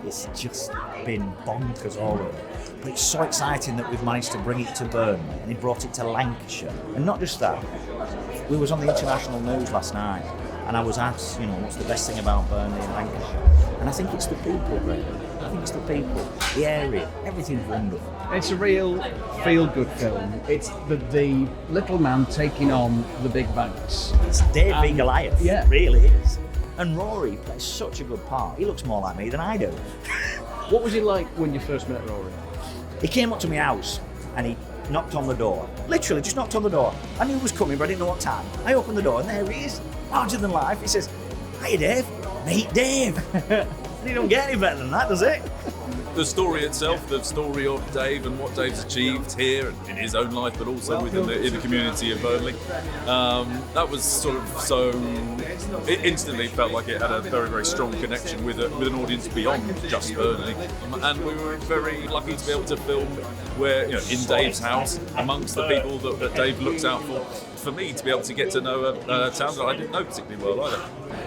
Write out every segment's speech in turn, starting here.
It's just been bonkers all over. But it's so exciting that we've managed to bring it to Burnley, and he brought it to Lancashire. And not just that, we was on the international news last night, and I was asked, what's the best thing about Burnley and Lancashire? And I think it's the people, really. I think it's the people, the area, everything's wonderful. It's a real feel-good film. It's the little man taking on the big banks. It's Dave v. Goliath, yeah. It really is. And Rory plays such a good part. He looks more like me than I do. What was it like when you first met Rory? He came up to my house and he knocked on the door. Literally, just knocked on the door. I knew he was coming, but I didn't know what time. I opened the door and there he is, larger than life. He says, "Hiya, Dave. Meet Dave." You don't get any better than that, does it? The story itself, the story of Dave and what Dave's achieved here and in his own life, but also within in the community of Burnley, that was sort of so. It instantly felt like it had a very, very strong connection with an audience beyond just Burnley, and we were very lucky to be able to film where in Dave's house amongst the people that Dave looks out for. For me to be able to get to know a town that I didn't know particularly well either.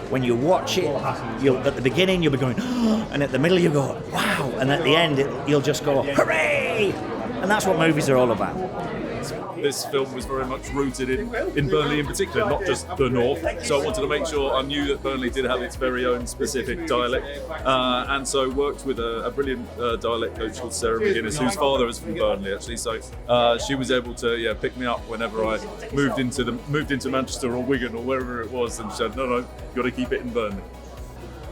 When you watch it, at the beginning you'll be going, and at the middle you go, wow, and at the end you'll just go, hooray! And that's what movies are all about. This film was very much rooted in Burnley in particular, not just the north. So I wanted to make sure I knew that Burnley did have its very own specific dialect, and so worked with a brilliant dialect coach called Sarah McGuinness, whose father is from Burnley actually. So she was able to pick me up whenever I moved into Manchester or Wigan or wherever it was, and she said, "No, you've got to keep it in Burnley."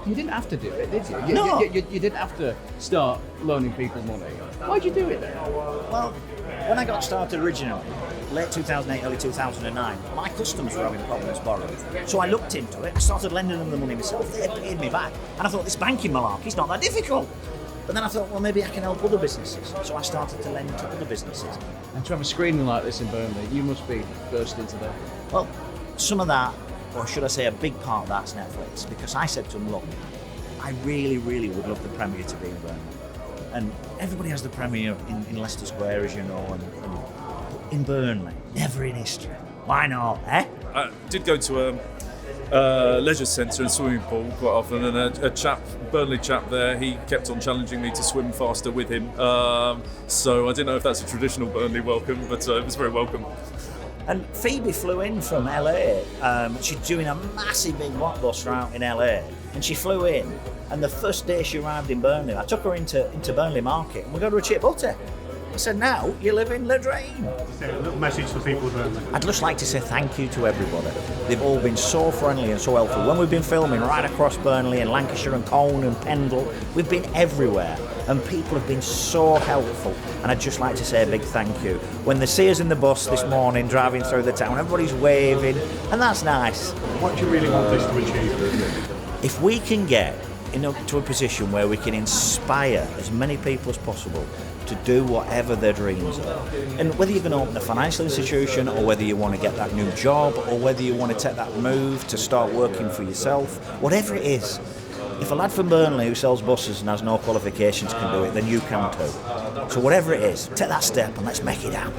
You didn't have to do it, did you? No. You didn't have to start loaning people money. Why'd you do it then? Well, when I got started originally, late 2008, early 2009, my customers were having problems borrowing. So I looked into it and started lending them the money myself. They paid me back. And I thought, this banking malarkey's not that difficult. But then I thought, well, maybe I can help other businesses. So I started to lend to other businesses. And to have a screening like this in Burnley, you must be burst into that. Well, some of that, or should I say a big part of that's Netflix, because I said to them, look, I really, really would love the premiere to be in Burnley. And everybody has the premiere in Leicester Square, as you know, and in Burnley, never in history. Why not, eh? I did go to a leisure centre and swimming pool quite often, and a Burnley chap there, he kept on challenging me to swim faster with him. So I didn't know if that's a traditional Burnley welcome, but it was very welcome. And Phoebe flew in from LA. She's doing a massive big blockbuster out in LA, and she flew in. And the first day she arrived in Burnley, I took her into Burnley Market, and we got her a chip butter. I said, now you're living the dream. A little message for people there. I'd just like to say thank you to everybody. They've all been so friendly and so helpful. When we've been filming right across Burnley and Lancashire and Colne and Pendle, we've been everywhere. And people have been so helpful. And I'd just like to say a big thank you. When they see us in the bus this morning driving through the town, everybody's waving, and that's nice. What do you really want this to achieve? If we can get to a position where we can inspire as many people as possible to do whatever their dreams are. And whether you're going to open a financial institution, or whether you want to get that new job, or whether you want to take that move to start working for yourself, whatever it is, if a lad from Burnley who sells buses and has no qualifications can do it, then you can too. So whatever it is, take that step and let's make it happen.